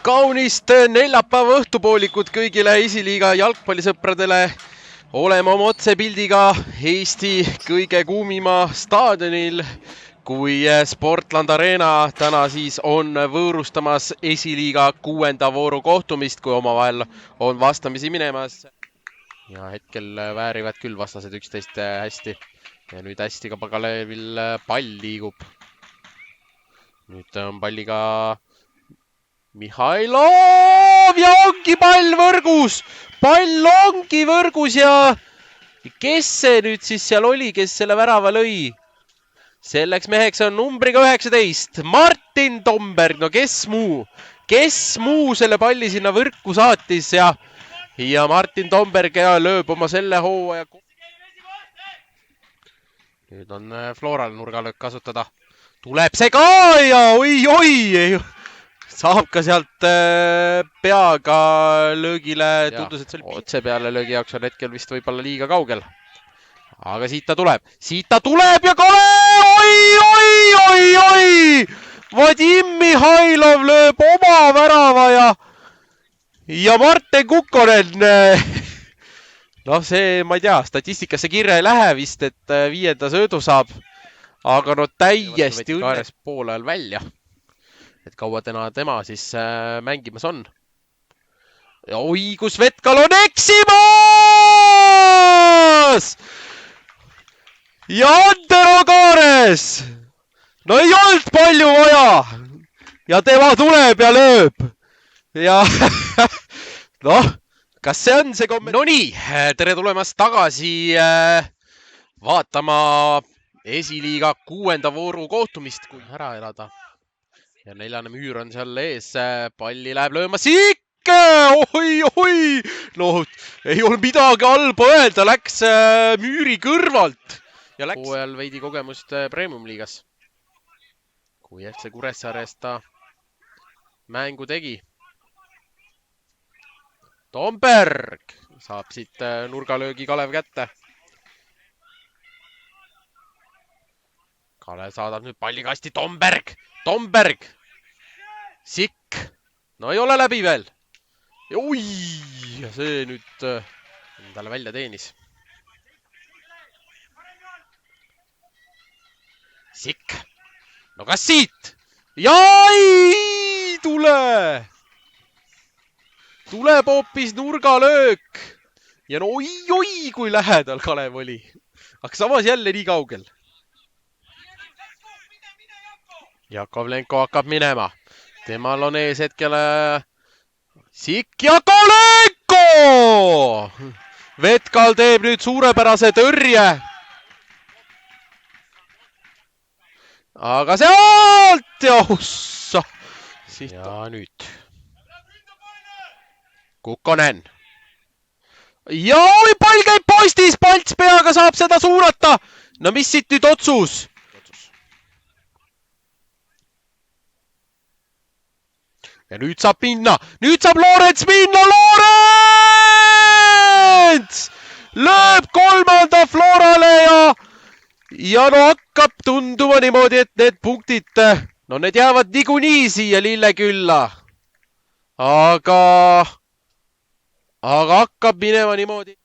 Kaunist neljapäeva õhtupoolikut kõigile esiliiga jalgpallisõpradele. Oleme oma otsepildiga Eesti kõige kuumima staadionil, kui Sportland Arena täna siis on võõrustamas esiliiga 6. vooru kohtumist, kui omavahel on vastamisi minemas. Ja hetkel väärivad küll vastased 11 hästi. Ja nüüd hästi ka Pagalevil pall liigub. Nüüd on palliga Mihhailov ja ongi pall võrgus! Pall ongi võrgus ja kes see nüüd siis seal oli, kes selle värava lõi? Selleks meheks on numbriga 19, Martin Tomberg. No kes muu selle palli sinna võrku saatis ja Martin Tomberg lööb oma selle hooaja. Nüüd on Floral nurgalöök kasutada. Tuleb see ka ja oi! Saab ka sealt peaga löögile, tundus, et see oli otse peale löögi jaoks on hetkel vist võib-olla liiga kaugel. Aga siit ta tuleb ja kole! Oi! Vadim Mihhailov lööb oma värava ja Martin Kukkonen. Noh, see, ma ei tea, statistikasse kirja ei lähe vist, et 5. söödu saab. Aga no täiesti õnnes poole ajal välja. Et kaua tema siis mängimas on. Ja oi, kus Vetkal on eksimas! Ja Antero Kaares! No ei olnud palju vaja! Ja tema tuleb ja lööb. Ja noh, kas see on see komment? No nii, tere tulemast tagasi vaatama esiliiga 6. vooru kohtumist, kui ära elada. Ja 4. müür on seal ees, palli läheb lööma Sikke! Oi! No, ei olnud midagi halba öelda, läks müüri kõrvalt. Ja läks hooajal veidi kogemust Premium-liigas. Kui FC Kuressaarest ta mängu tegi. Tomberg saab siit nurgalöögi Kalev kätte. Kalev saadab nüüd pallikasti Tomberg! Sikk! No ei ole läbi veel. Oi! Ja see nüüd talle välja teenis. Sikk! No kas siit? Ja ei tule! Tuleb hoopis nurgalöök. Ja no oi, kui lähedal Kalev oli. Aga samas jälle nii kaugel. Jakovlenko hakkab minema. Temal on ees hetkel Sikk ja Kolenko! Vetkal teeb nüüd suurepärase tõrje. Aga sealt ja ussa. Ja nüüd. Kukkonen. Ja pall käib postis, Palts peaga saab seda suunata. No mis siit nüüd otsus? Ja nüüd saab Loorents minna, Loorents! Lööb 3. Florale ja no hakkab tunduma niimoodi, et need punktid, no need jäävad niikuinii siia Lillekülla. Aga hakkab minema niimoodi.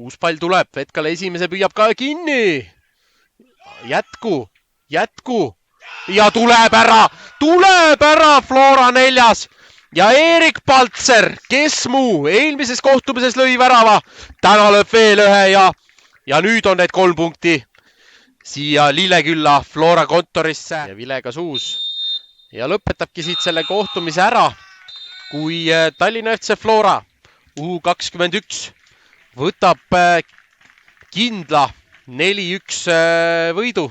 Uus pall tuleb, Vetkale esimese püüab ka kinni. Jätku. Ja tuleb ära Flora 4. Ja Erik Paltser, kes muu, eelmises kohtumises lõi värava, täna lööb veel ühe ja nüüd on need 3 punkti siia Lillekülla Flora kontorisse. Ja vilega suus. Ja lõpetabki siit selle kohtumise ära, kui Tallinna FC Flora U21 võtab kindla 4-1 võidu.